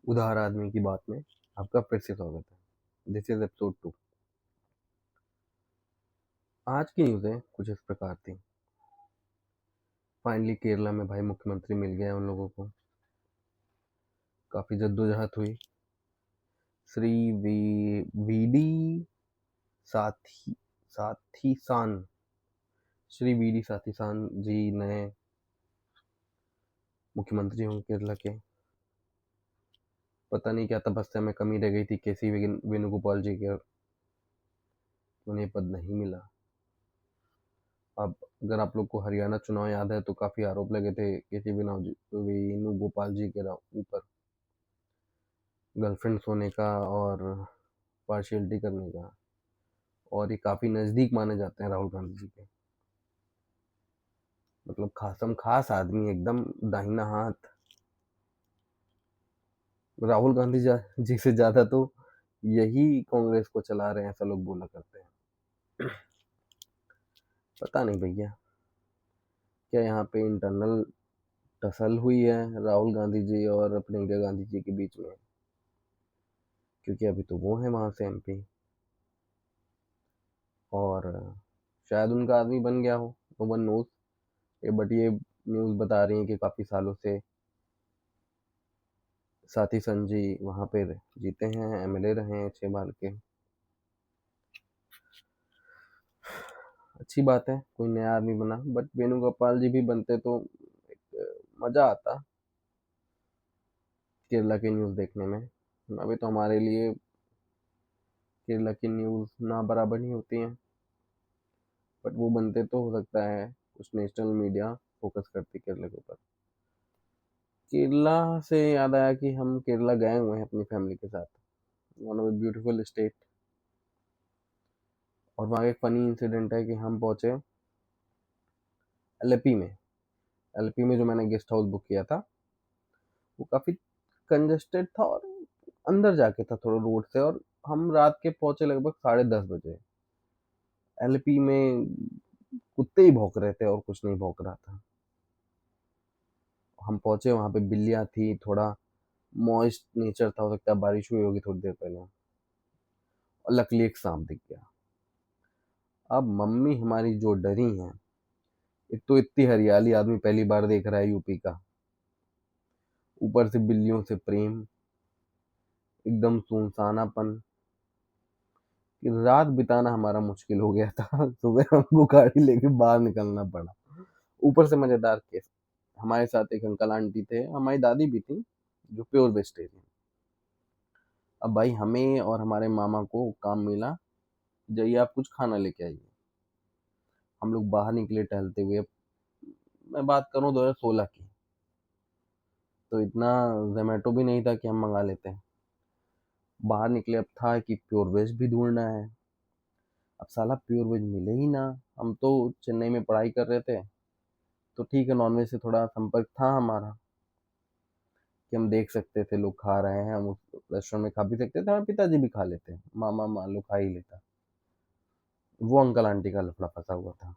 उधार आदमी की बात में आपका फिर से स्वागत है। This is episode 2। आज की न्यूज़ें कुछ इस प्रकार थी। फाइनली केरला में भाई मुख्यमंत्री मिल गया उन लोगों को। काफ़ी जद्दोजहद हुई। श्री वी डी साथी साथीसान श्री वी डी साथीसान जी नए मुख्यमंत्री होंगे केरला के। पता नहीं क्या तपस्या में कमी रह गई थी केसी वेणुगोपाल जी के, उन्हें पद नहीं मिला। अब अगर आप लोग को हरियाणा चुनाव याद है तो काफ़ी आरोप लगे थे केसी वेणुगोपाल जी के ऊपर, गर्लफ्रेंड्स होने का और पार्शियलिटी करने का, और ये काफ़ी नज़दीक माने जाते हैं राहुल गांधी जी के। मतलब खासम खास आदमी, एकदम दाहिना हाथ। राहुल गांधी जी से ज़्यादा तो यही कांग्रेस को चला रहे हैं, ऐसा लोग बोला करते हैं। पता नहीं भैया, क्या यहाँ पे इंटरनल टसल हुई है राहुल गांधी जी और प्रियंका गांधी जी के बीच में, क्योंकि अभी तो वो हैं वहाँ से एमपी, और शायद उनका आदमी बन गया हो, नो वन नोज। बट ये न्यूज़ बता रही है कि काफ़ी सालों से साथी संजी वहाँ पे जीते हैं, एमएलए रहे हैं 6 बार के। अच्छी बात है, कोई नया आदमी बना। बट वेणुगोपाल जी भी बनते तो मज़ा आता केरला की न्यूज़ देखने में। अभी तो हमारे लिए केरला की न्यूज़ ना बराबर ही होती हैं, बट वो बनते तो हो सकता है कुछ नेशनल मीडिया फोकस करती केरला के ऊपर। केरला से याद आया कि हम केरला गए हुए हैं अपनी फैमिली के साथ। One of the beautiful state. और वहाँ एक फ़नी इंसिडेंट है कि हम पहुँचे एलेपी में। एलेपी में जो मैंने गेस्ट हाउस बुक किया था वो काफ़ी कंजस्टेड था, और अंदर जाके था थोड़ा रोड से, और हम रात के पहुँचे लगभग 10:30 बजे। एलेपी में कुत्ते ही भौंक रहे थे और कुछ नहीं भौंक रहा था। हम पहुँचे, वहाँ पे बिल्लियाँ थी, थोड़ा मॉइस्ट नेचर था, हो सकता है बारिश हुई होगी थोड़ी देर पहले, और लकली एक सांप दिख गया। अब मम्मी हमारी जो डरी हैं, एक तो इतनी हरियाली आदमी पहली बार देख रहा है यूपी का, ऊपर से बिल्लियों से प्रेम, एकदम सुनसानापन, कि रात बिताना हमारा मुश्किल हो गया था। सुबह हमको गाड़ी लेके बाहर निकलना पड़ा। ऊपर से मजेदार केस, हमारे साथ एक अंकल आंटी थे, हमारी दादी भी थी, जो प्योर वेजिटेरियन। अब भाई हमें और हमारे मामा को काम मिला, जाइए आप कुछ खाना लेके आइए। हम लोग बाहर निकले टहलते हुए। मैं बात करूं 2016 की, तो इतना जोमेटो भी नहीं था कि हम मंगा लेते हैं। बाहर निकले, अब था कि प्योर वेज भी ढूंढना है। अब साला प्योर वेज मिले ही ना। हम तो चेन्नई में पढ़ाई कर रहे थे, तो ठीक है, नॉनवेज से थोड़ा संपर्क था हमारा, कि हम देख सकते थे लोग खा रहे हैं, हम उस रेस्टोरेंट में खा भी सकते थे, हमारे पिताजी भी खा लेते हैं, मामा मान लो खा ही लेता। वो अंकल आंटी का लफड़ा फंसा हुआ था।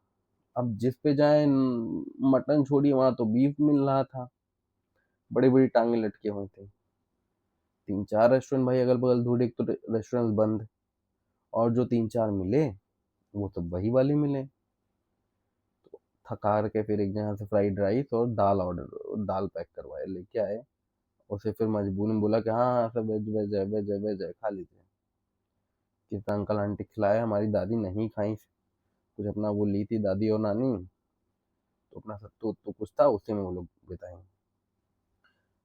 अब जिस पे जाए मटन छोड़िए, वहां तो बीफ मिल रहा था, बड़ी बड़ी टांगे लटके हुए थे। 3-4 रेस्टोरेंट भाई अगल बगल ढूंढे, एक तो रेस्टोरेंट बंद, और जो 3-4 मिले वो सब वही वाले मिले। थकार के फिर एक जगह से फ्राइड राइस और दाल पैक करवाए लेके आए। उसे फिर मजबूर में बोला कि हाँ सब वेज वेज है, वेज है, वेज है, खा लीजिए। कितना अंकल आंटी खिलाया, हमारी दादी नहीं खाई। कुछ अपना वो ली थी दादी और नानी, तो अपना सत्तू उत्तू कुछ था, उसी में वो लोग बिताए।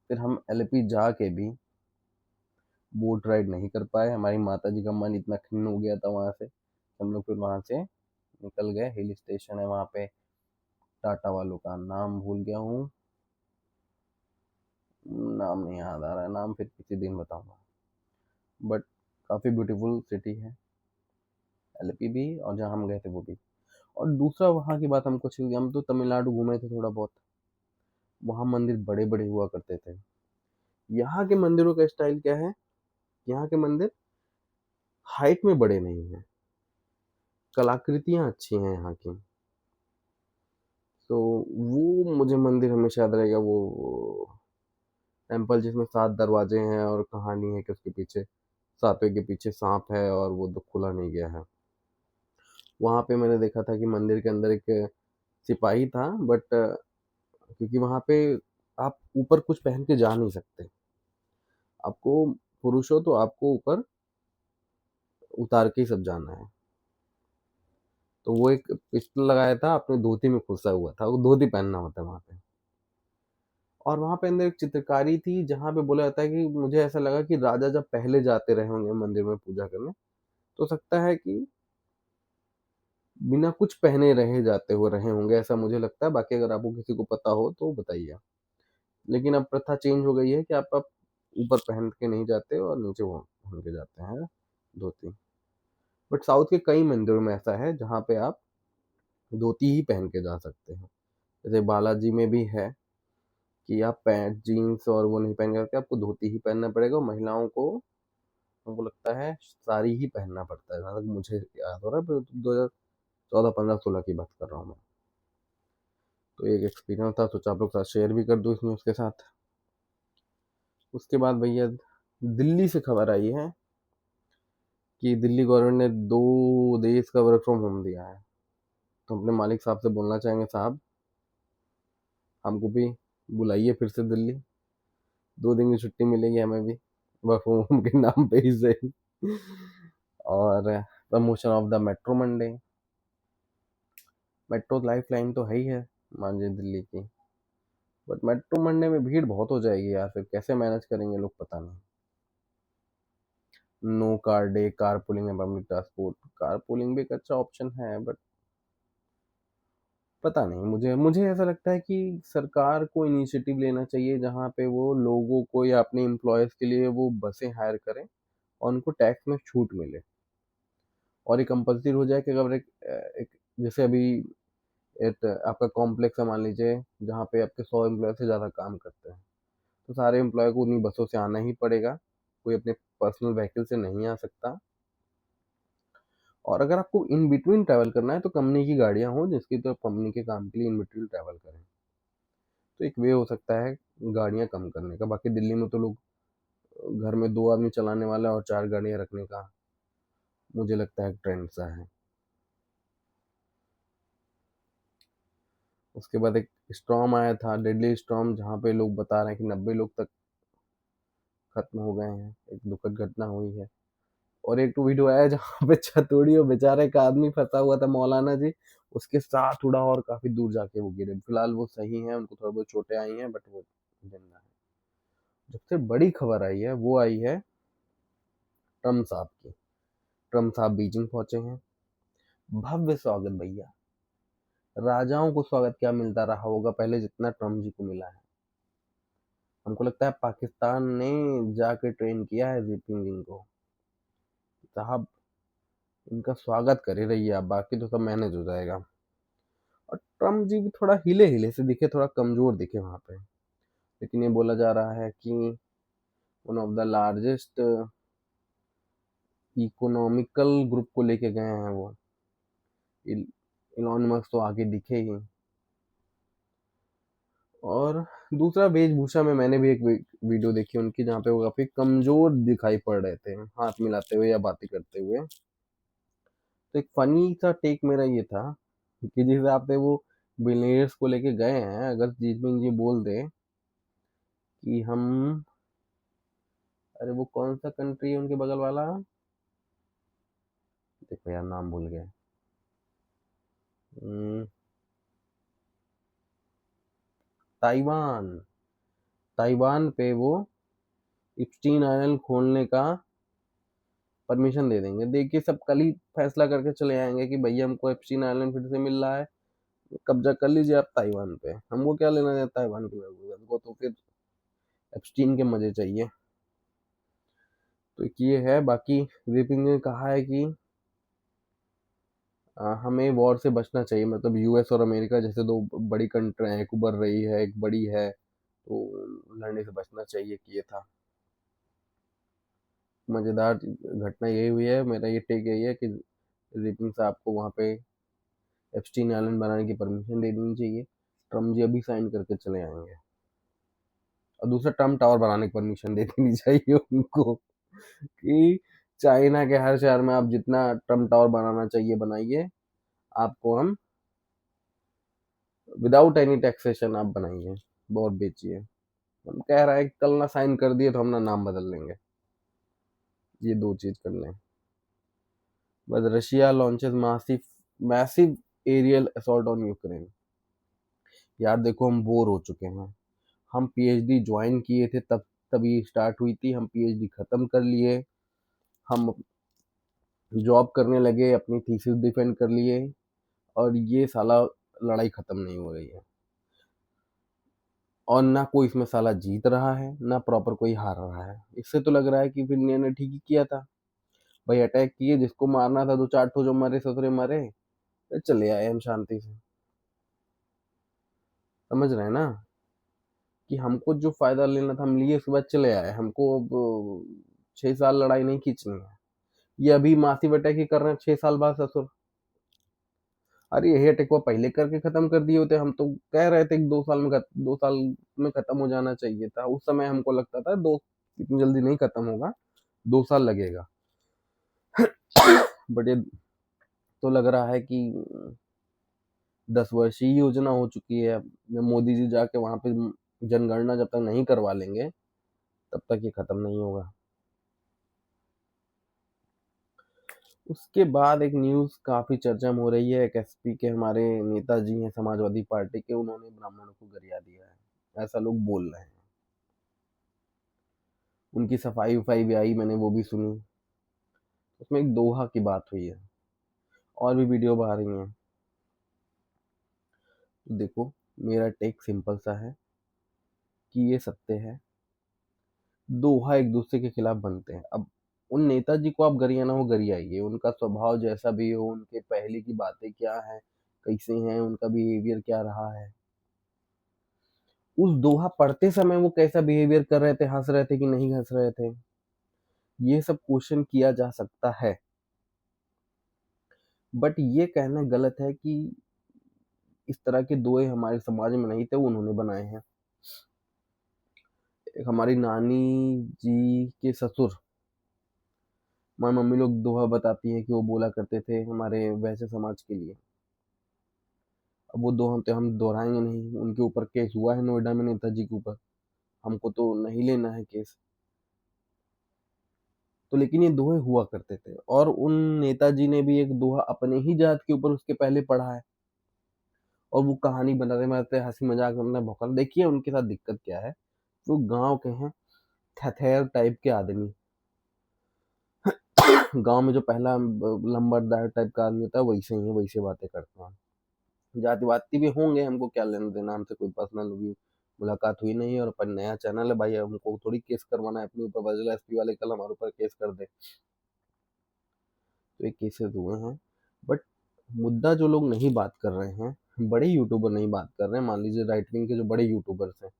फिर हम एलपी जाके भी बोट राइड नहीं कर पाए। हमारी माता जी का मन इतना खिन्न हो गया था वहाँ से, हम लोग फिर वहाँ से निकल गए। हिल स्टेशन है वहाँ पे, टाटा वालों का नाम भूल गया हूँ, नाम नहीं याद आ रहा है, नाम फिर किसी दिन बताऊंगा। बट काफ़ी ब्यूटीफुल सिटी है एलपी भी, और जहाँ हम गए थे वो भी। और दूसरा वहाँ की बात हमको अच्छी लगी, हम तो तमिलनाडु घूमे थे थोड़ा बहुत। वहाँ मंदिर बड़े बड़े हुआ करते थे। यहाँ के मंदिरों का स्टाइल क्या है, यहाँ के मंदिर हाइट में बड़े नहीं हैं, कलाकृतियाँ अच्छी हैं यहाँ की। तो वो मुझे मंदिर हमेशा याद रहेगा, वो टेम्पल जिसमें 7 दरवाजे हैं और कहानी है कि उसके पीछे, सातवें के पीछे सांप है और वो खुला नहीं गया है। वहाँ पे मैंने देखा था कि मंदिर के अंदर एक सिपाही था, बट क्योंकि वहाँ पे आप ऊपर कुछ पहन के जा नहीं सकते, आपको, पुरुष हो तो आपको ऊपर उतार के ही सब जाना है। तो वो एक पिस्टल लगाया था, अपने धोती में घुसा हुआ था, वो धोती पहनना होता है वहाँ पे। और वहाँ पे अंदर एक चित्रकारी थी जहाँ पे बोला जाता है कि मुझे ऐसा लगा कि राजा जब पहले जाते रहे होंगे मंदिर में पूजा करने, तो सकता है कि बिना कुछ पहने रहे होंगे, ऐसा मुझे लगता है। बाकी अगर आपको किसी को पता हो तो बताइए। लेकिन अब प्रथा चेंज हो गई है कि आप ऊपर पहन के नहीं जाते और नीचे वो पहन के जाते हैं धोती। बट साउथ के कई मंदिरों में ऐसा है जहाँ पे आप धोती ही पहन के जा सकते हैं। जैसे बालाजी में भी है कि आप पैंट जीन्स और वो नहीं पहन करके आपको धोती ही पहनना पड़ेगा, और महिलाओं को, हमको लगता है, साड़ी ही पहनना पड़ता है, जहाँ तक मुझे याद हो रहा है। 2014, 15, 16 की बात कर रहा हूँ मैं। तो एक एक्सपीरियंस था, सोचा आप लोग के साथ शेयर भी कर दूँ इस न्यूज़ के साथ। उसके बाद भैया दिल्ली से खबर आई है कि दिल्ली गवर्नमेंट ने 2 देश का वर्क फ्रॉम होम दिया है। तो अपने मालिक साहब से बोलना चाहेंगे, साहब हमको भी बुलाइए फिर से दिल्ली, 2 दिन की छुट्टी मिलेगी हमें भी वर्क फ्रॉम होम के नाम पे ही सही। और promotion of the metro Monday, metro life line तो है ही है मान लीजिए दिल्ली की, बट मेट्रो मंडे में भीड़ बहुत हो जाएगी यार, फिर कैसे मैनेज करेंगे लोग पता नहीं। No car day, carpooling है, पब्लिक ट्रांसपोर्ट, कार पुलिंग भी एक अच्छा ऑप्शन है, बट पता नहीं, मुझे ऐसा लगता है कि सरकार को इनिशिएटिव लेना चाहिए जहाँ पे वो लोगों को या अपने एम्प्लॉयज़ के लिए वो बसें हायर करें और उनको टैक्स में छूट मिले, और ये कंपल्सरी हो जाए कि अगर एक जैसे अभी एक आपका कॉम्प्लेक्स है मान लीजिए, जहाँ पे आपके 100 एम्प्लॉय से ज़्यादा काम करते हैं, तो सारे एम्प्लॉय को उन्हीं बसों से आना ही पड़ेगा, कोई अपने पर्सनल व्हीकल से नहीं आ सकता। और अगर आपको इन बिटवीन ट्रैवल करना है तो कंपनी की गाड़ियाँ हों जिसकी तो कंपनी के काम के लिए इन बिटवीन ट्रैवल करें। तो एक वे हो सकता है गाड़ियाँ कम करने का। बाकी दिल्ली में तो लोग घर में 2 आदमी चलाने वाला और 4 गाड़ियाँ रखने का मुझे लगता है एक ट्रेंड सा है। उसके बाद एक स्टॉर्म आया था, डेडली स्टॉर्म, जहाँ पे लोग बता रहे हैं कि 90 लोग तक खत्म हो गए हैं, एक दुखद घटना हुई है। और एक तो वीडियो आया जहाँ पे छत उड़ी और बेचारा एक आदमी फंसा हुआ था, मौलाना जी, उसके साथ उड़ा और काफी दूर जाके वो गिरे। फिलहाल वो सही है, उनको थोड़ा बहुत चोटें आई हैं, बट वो जिंदा है। सबसे बड़ी खबर आई है वो आई है ट्रम्प साहब की। ट्रम्प साहब बीजिंग पहुंचे हैं, भव्य स्वागत भैया। राजाओं को स्वागत क्या मिलता रहा होगा पहले जितना ट्रम्प जी को मिला है। हमको लगता है पाकिस्तान ने जाके ट्रेन किया है जिनपिंग को। साहब इनका स्वागत करे रहिए आप, बाकी तो सब मैनेज हो जाएगा। और ट्रम्प जी भी थोड़ा हिले हिले से दिखे, थोड़ा कमजोर दिखे वहां पे, लेकिन ये बोला जा रहा है कि one of the largest economical group को लेके गए हैं वो। इलॉन मस्क तो आगे दिखे ही। और दूसरा वेशभूषा में मैंने भी एक वीडियो देखी उनकी जहाँ पे वो काफी कमजोर दिखाई पड़ रहे थे हाथ मिलाते हुए या बातें करते हुए। तो एक फनी सा टेक मेरा ये था कि जिस हिसाब से वो बिलियनर्स को लेके गए हैं, अगर जिनपिंग जी बोल दे कि हम, अरे वो कौन सा कंट्री है उनके बगल वाला, देखो यार नाम भूल गए। हम्म, ताइवान। ताइवान पे वो इप्स्टीन आइलैंड खोलने का परमिशन दे देंगे। देखिए सब कल ही फैसला करके चले आएंगे कि भैया हमको एप्स्टीन आइलैंड फिर से मिल रहा है, कब्जा कर लीजिए आप ताइवान पे, हमको क्या लेना है ताइवान के लोगों को, हमको तो फिर एप्स्टीन के मजे चाहिए। तो एक ये है। बाकी जिनपिंग ने कहा है कि हमें वॉर से बचना चाहिए, मतलब यूएस और अमेरिका जैसे 2 बड़ी कंट्री हैं, एक उभर रही है एक बड़ी है, तो लड़ने से बचना चाहिए कि ये था। मज़ेदार घटना यही हुई है, मेरा ये टेक यही है कि जिनपिंग साहब को वहाँ पे एप्स्टीन आइलैंड बनाने की परमिशन दे देनी चाहिए। ट्रम्प जी अभी साइन करके चले आएंगे। और दूसरा ट्रम्प टावर बनाने की परमिशन दे देनी चाहिए उनको कि चाइना के हर शहर में आप जितना ट्रम्प टावर बनाना चाहिए बनाइए, आपको हम विदाउट एनी टैक्सेशन आप बनाइए और बेचिए। हम कह रहा है कि कल ना साइन कर दिए तो हम ना नाम बदल लेंगे, ये दो चीज कर लें बस। Russia launches massive aerial assault on Ukraine. यार देखो, हम बोर हो चुके हैं। हम पीएचडी ज्वाइन किए थे तब तभी स्टार्ट हुई थी, हम पीएचडी खत्म कर लिए, हम जॉब करने लगे, अपनी थीसिस डिफेंड कर लिए, और ये साला लड़ाई खत्म नहीं हो रही है। और ना कोई इसमें साला जीत रहा है, ना प्रॉपर कोई हार रहा है। इससे तो लग रहा है कि फिर इंडिया ने ठीक ही किया था भाई, अटैक किए, जिसको मारना था दो चार ठो जो मरे ससुरे मरे, फिर चले आए हम शांति से। समझ रहे हैं ना कि हमको जो फायदा लेना था हम लिए, उसके बाद चले आए। हमको अब 6 साल लड़ाई नहीं खींचनी है। ये अभी मासिव अटैक ही कर रहे हैं 6 साल बाद ससुर। अरे यही अटैक वो पहले करके खत्म कर दिए होते। हम तो कह रहे थे कि 2 साल में 2 साल में खत्म हो जाना चाहिए था। उस समय हमको लगता था दो इतनी जल्दी नहीं खत्म होगा, 2 साल लगेगा। बट ये तो लग रहा है कि 10 वर्षीय योजना हो चुकी है। जब मोदी जी जाके वहां पे जनगणना जब तक नहीं करवा लेंगे तब तक ये खत्म नहीं होगा। उसके बाद एक न्यूज काफी चर्चा में हो रही है। एक एसपी के हमारे नेताजी हैं समाजवादी पार्टी के, उन्होंने ब्राह्मणों को गरिया दिया है, ऐसा लोग बोल रहे हैं। उनकी सफाई उफाई भी आई, मैंने वो भी सुनी। उसमें एक दोहा की बात हुई है, और भी वीडियो बाहर रही हैं। तो देखो, मेरा टेक सिंपल सा है कि ये सत्य है, दोहा एक दूसरे के खिलाफ बनते हैं। अब उन नेताजी को आप गरियाना हो गरियाइए, उनका स्वभाव जैसा भी हो, उनके पहले की बातें क्या है, कैसे हैं, उनका बिहेवियर क्या रहा है, उस दोहा पढ़ते समय वो कैसा बिहेवियर कर रहे थे, हंस रहे थे कि नहीं हंस रहे थे, ये सब क्वेश्चन किया जा सकता है। बट ये कहना गलत है कि इस तरह के दोहे हमारे समाज में नहीं थे, वो उन्होंने बनाए हैं। एक हमारी नानी जी के ससुर, हमारी मम्मी लोग दोहा बताती हैं कि वो बोला करते थे हमारे वैसे समाज के लिए। अब वो दोहा तो हम दोहराएंगे नहीं, उनके ऊपर केस हुआ है नोएडा में नेताजी के ऊपर, हमको तो नहीं लेना है केस। तो लेकिन ये दोहे हुआ करते थे, और उन नेताजी ने भी एक दोहा अपने ही जात के ऊपर उसके पहले पढ़ा है, और वो कहानी बनाते बनाते हंसी मजाक में अपना भौकाल। देखिए उनके साथ दिक्कत क्या है, वो गांव के हैं, थेथेर टाइप के आदमी। गांव में जो पहला लंबरदार टाइप का आदमी होता है वैसे ही है, वैसे बातें करते हैं। जातिवादी भी होंगे, हमको क्या लेना देना, हमसे कोई पर्सनल भी मुलाकात हुई नहीं है। और अपन नया चैनल है भाई, हमको थोड़ी केस करवाना है अपने ऊपर, बजला एसपी वाले कल हमारे ऊपर केस कर दे। तो ये केसेस हुए हैं। बट मुद्दा जो लोग नहीं बात कर रहे हैं, बड़े यूट्यूबर नहीं बात कर रहे हैं, मान लीजिए राइट विंग के जो बड़े यूट्यूबर्स हैं,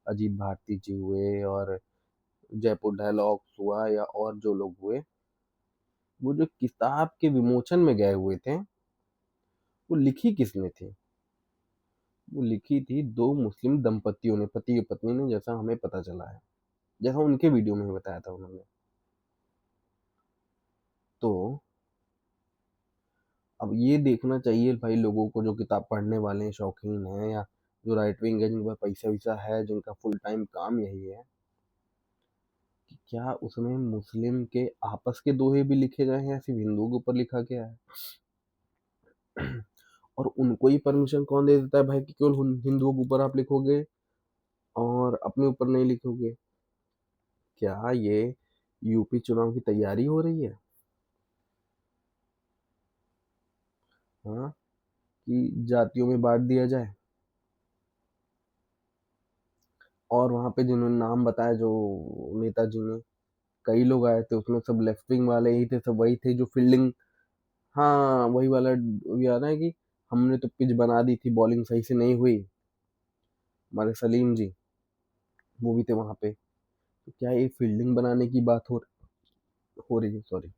अजीत भारती जी हुए, और जयपुर डायलॉग्स हुआ, या और जो लोग हुए, वो जो किताब के विमोचन में गए हुए थे, वो लिखी किसने थी? वो लिखी थी दो मुस्लिम दंपतियों ने, पति और पत्नी ने, जैसा हमें पता चला है, जैसा उनके वीडियो में बताया था उन्होंने। तो अब ये देखना चाहिए भाई लोगों को, जो किताब पढ़ने वाले हैं, शौकीन हैं, या जो राइट विंग है, जिनके पास पैसा वैसा है, जिनका फुल टाइम काम यही है, कि क्या उसमें मुस्लिम के आपस के दोहे भी लिखे गए हैं या सिर्फ हिंदुओं के ऊपर लिखा गया है? और उनको ही परमिशन कौन दे देता है भाई कि केवल हिंदुओं के ऊपर आप लिखोगे और अपने ऊपर नहीं लिखोगे? क्या ये यूपी चुनाव की तैयारी हो रही है? हाँ, कि जातियों में बांट दिया जाए? और वहां पे जिन्होंने नाम बताया, जो नेताजी ने, कई लोग आए थे, उसमें सब लेफ्ट विंग वाले ही थे, सब वही थे जो फील्डिंग, हाँ वही वाला याद है कि हमने तो पिच बना दी थी, बॉलिंग सही से नहीं हुई, हमारे सलीम जी वो भी थे वहां पे। तो क्या ये फील्डिंग बनाने की बात हो रही है? सॉरी।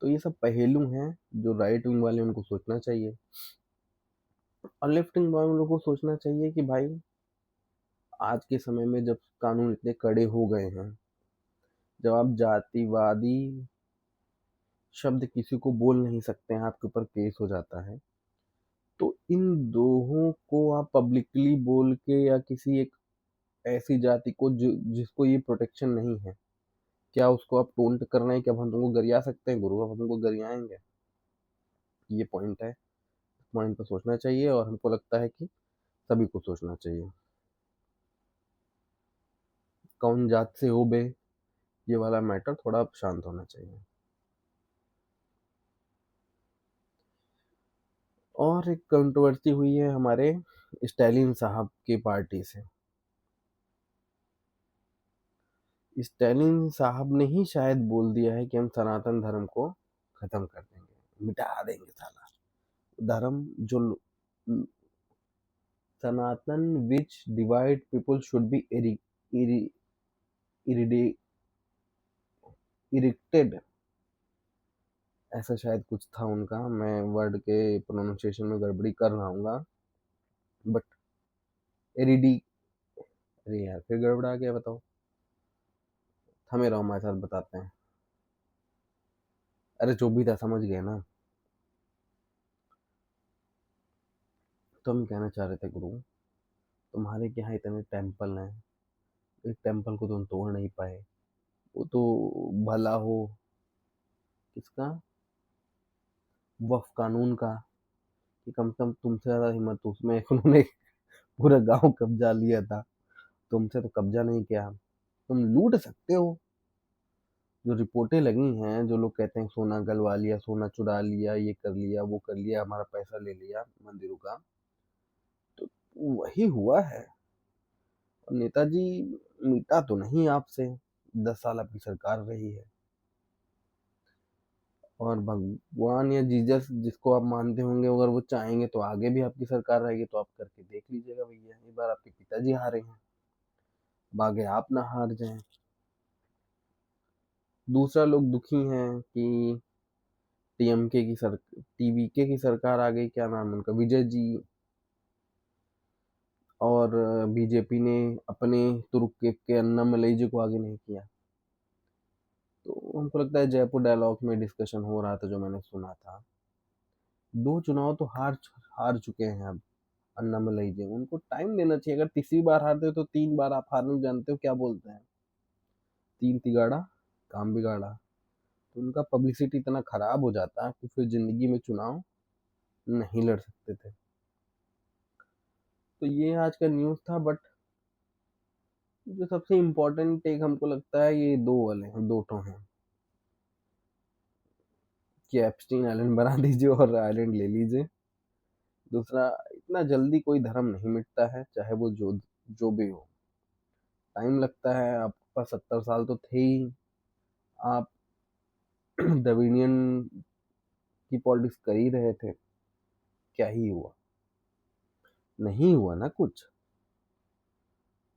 तो ये सब पहेलू हैं जो राइट विंग वाले, उनको सोचना चाहिए। और लेफ्ट विंग वालों को सोचना चाहिए कि भाई आज के समय में जब कानून इतने कड़े हो गए हैं, जब आप जातिवादी शब्द किसी को बोल नहीं सकते हैं, आपके ऊपर केस हो जाता है, तो इन दोनों को आप पब्लिकली बोल के या किसी एक ऐसी जाति को जिसको ये प्रोटेक्शन नहीं है, क्या उसको आप टोंट कर रहे हैं? क्या हम तुमको गरिया सकते हैं गुरु? अब हम तुमको गरियाएंगे? ये पॉइंट है। पॉइंट पर सोचना चाहिए, और हमको लगता है कि सभी को सोचना चाहिए। कौन जात से हो बे, ये वाला मैटर थोड़ा शांत होना चाहिए। और एक कंट्रोवर्सी हुई है हमारे स्टालिन साहब की पार्टी से। स्टालिन साहब ने ही शायद बोल दिया है कि हम सनातन धर्म को खत्म कर देंगे, मिटा देंगे साला धर्म जो Sanatan which divide people should be erected, ऐसा शायद कुछ था उनका। मैं वर्ड के प्रोनाउंसिएशन में गड़बड़ी कर रहा हूँ, बट एरिडी, अरे यार फिर गड़बड़ा गया, बताओ। थमे रहो, हमारे साथ बताते हैं। अरे जो भी था समझ गए ना। तो हम कहना चाह रहे थे गुरु, तुम्हारे के यहाँ इतने टेम्पल हैं, एक टेम्पल को तुम तोड़ नहीं पाए। वो तो भला हो किसका, वक्फ कानून का, कि कम से कम तुमसे ज़्यादा हिम्मत तो उसमें उन्होंने पूरा गांव कब्जा लिया था, तुमसे तो कब्जा नहीं किया। तुम लूट सकते हो। जो रिपोर्टें लगी हैं, जो लोग कहते हैं सोना गलवा लिया, सोना चुरा लिया, ये कर लिया, वो कर लिया, हमारा पैसा ले लिया मंदिरों का, तो वही हुआ है। और नेताजी मिटा तो नहीं आपसे, 10 साल आपकी सरकार रही है। और भगवान या जीसस जिसको आप मानते होंगे, अगर वो चाहेंगे तो आगे भी आपकी सरकार रहेगी, तो आप करके देख लीजिएगा भैया। एक बार आपके पिताजी हारे हैं, अब आगे आप ना हार जाएं। दूसरा, लोग दुखी हैं कि टीएमके की सर टीवीके की सरकार आ गई, क्या नाम है उनका, विजय जी, और बीजेपी ने अपने तुर्क के अन्नामलई जी को आगे नहीं किया। तो हमको लगता है जयपुर डायलॉग में डिस्कशन हो रहा था, जो मैंने सुना था, 2 चुनाव तो हार हार चुके हैं अब अन्नामलई जी। उनको टाइम देना चाहिए। अगर तीसरी बार हारते हो तो 3 बार आप हारना जानते हो, क्या बोलते हैं, तीन तिगाड़ा काम बिगाड़ा। तो उनका पब्लिसिटी इतना खराब हो जाता है कि फिर जिंदगी में चुनाव नहीं लड़ सकते थे। तो ये आज का न्यूज़ था। बट जो सबसे इम्पोर्टेंट एक हमको लगता है, ये दो वाले हैं, दो ठो हैं, कि एप्स्टीन आइलैंड बना दीजिए और आइलैंड ले लीजिए। दूसरा, इतना जल्दी कोई धर्म नहीं मिटता है, चाहे वो जो जो भी हो, टाइम लगता है। आपके पास 70 साल तो थे ही, आप द्रविडियन की पॉलिटिक्स कर ही रहे थे, क्या ही हुआ? नहीं हुआ ना कुछ,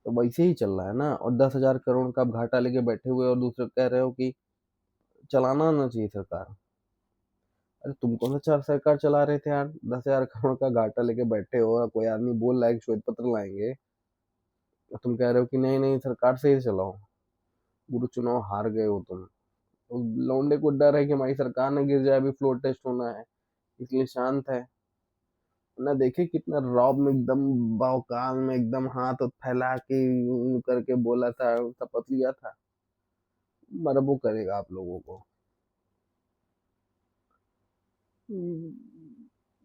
तो वैसे ही चल रहा है ना। और 10,000 करोड़ का आप घाटा लेके बैठे हुए, और दूसरे कह रहे हो कि चलाना ना चाहिए सरकार। अरे तुम कौन सा चार सरकार चला रहे थे यार? 10,000 करोड़ का घाटा लेके बैठे हो, और कोई आदमी बोल रहा है कि श्वेत पत्र लाएंगे, और तुम कह रहे हो कि नहीं नहीं सरकार से ही चलाओ। गुरु, चुनाव हार गए हो तुम। उस लौंडे को डर है कि हमारी सरकार ना गिर जाए, अभी फ्लोर टेस्ट होना है, इसलिए शांत है। ना देखे कितना रॉब में, एकदम बावकाल में, एकदम हाथ फैला के करके बोला था, शपथ लिया था। मरबो करेगा आप लोगों को।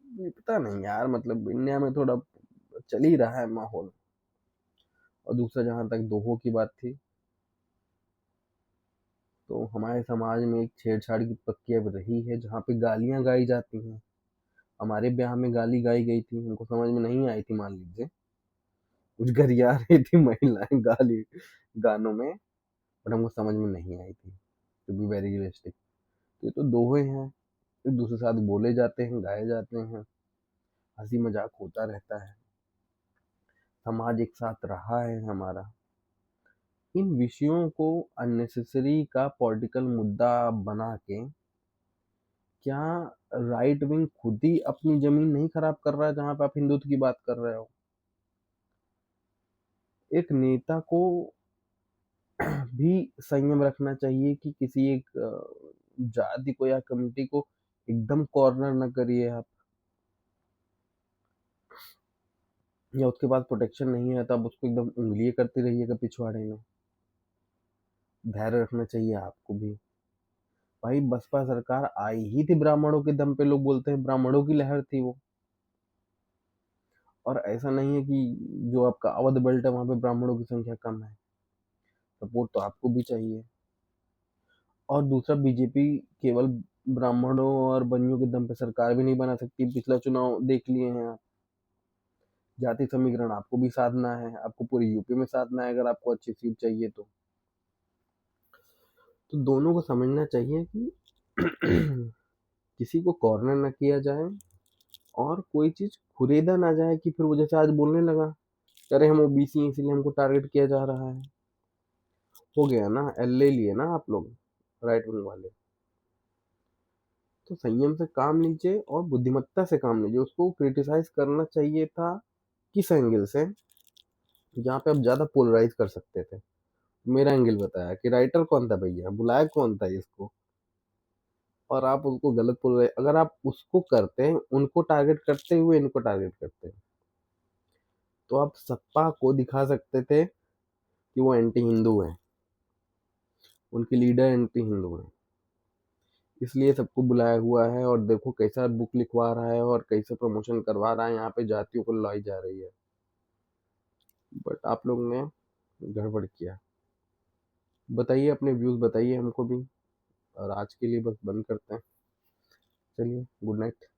ये पता नहीं यार, मतलब इंडिया में थोड़ा चल ही रहा है माहौल। और दूसरा, जहाँ तक दोहों की बात थी, तो हमारे समाज में एक छेड़छाड़ की प्रक्रिया रही है, जहाँ पे गालियां गाई जाती हैं। हमारे ब्याह में गाली गाई गई थी, हमको समझ में नहीं आई थी, मान लीजिए कुछ गरिया रही थी महिलाएं गाली गानों में, बट हमको समझ में नहीं आई थी, टू बी वेरी रियलिस्टिक। तो ये तो दोहे हैं, एक दूसरे के साथ बोले जाते हैं, गाए जाते हैं, हंसी मजाक होता रहता है, समाज एक साथ रहा है हमारा। इन विषयों को अननेसेसरी का पॉलिटिकल मुद्दा बना के, क्या राइट विंग खुद ही अपनी जमीन नहीं खराब कर रहा है, जहां पे आप हिंदुत्व की बात कर रहे हो? एक नेता को भी संयम रखना चाहिए कि किसी एक जाति को या कम्युनिटी को एकदम कॉर्नर ना करिए आप, या उसके पास प्रोटेक्शन नहीं है तब उसको एकदम उँगलियाँ करते रहिएगा पिछवाड़े में। धैर्य रखना चाहिए आपको भी। भाई बसपा सरकार आई ही थी ब्राह्मणों के दम पे, लोग बोलते हैं ब्राह्मणों की लहर थी वो। और ऐसा नहीं है कि जो आपका अवध बेल्ट है वहाँ पे ब्राह्मणों की संख्या कम है, सपोर्ट तो आपको भी चाहिए। और दूसरा, बीजेपी केवल ब्राह्मणों और बनियों के दम पे सरकार भी नहीं बना सकती, पिछला चुनाव देख लिए हैं आप। जाति समीकरण आपको भी साधना है, आपको पूरी यूपी में साधना है अगर आपको अच्छी सीट चाहिए तो दोनों को समझना चाहिए कि किसी को कॉर्नर ना किया जाए और कोई चीज खुरेदा ना जाए कि फिर वो जैसे आज बोलने लगा, अरे हम ओबीसी हैं इसलिए हमको टारगेट किया जा रहा है। हो गया ना, एल ले लिए ना आप लोग, राइट विंग वाले। तो संयम से काम लीजिए और बुद्धिमत्ता से काम लीजिए। उसको क्रिटिसाइज करना चाहिए था किस एंगल से, जहाँ पे आप ज्यादा पोलराइज कर सकते थे। मेरा एंगल बताया कि राइटर कौन था भैया, बुलाया कौन था इसको, और आप उसको गलत पोलराइज, अगर आप उसको करते हैं उनको टारगेट करते हुए इनको टारगेट करते हैं तो आप सपा को दिखा सकते थे कि वो एंटी हिंदू है, उनके लीडर एंटी हिंदू हैं, इसलिए सबको बुलाया हुआ है। और देखो कैसा बुक लिखवा रहा है और कैसे प्रमोशन करवा रहा है, यहाँ पे जातियों को लाई जा रही है। बट आप लोग ने गड़बड़ किया। बताइए, अपने व्यूज बताइए हमको भी। और आज के लिए बस बंद करते हैं। चलिए, गुड नाइट।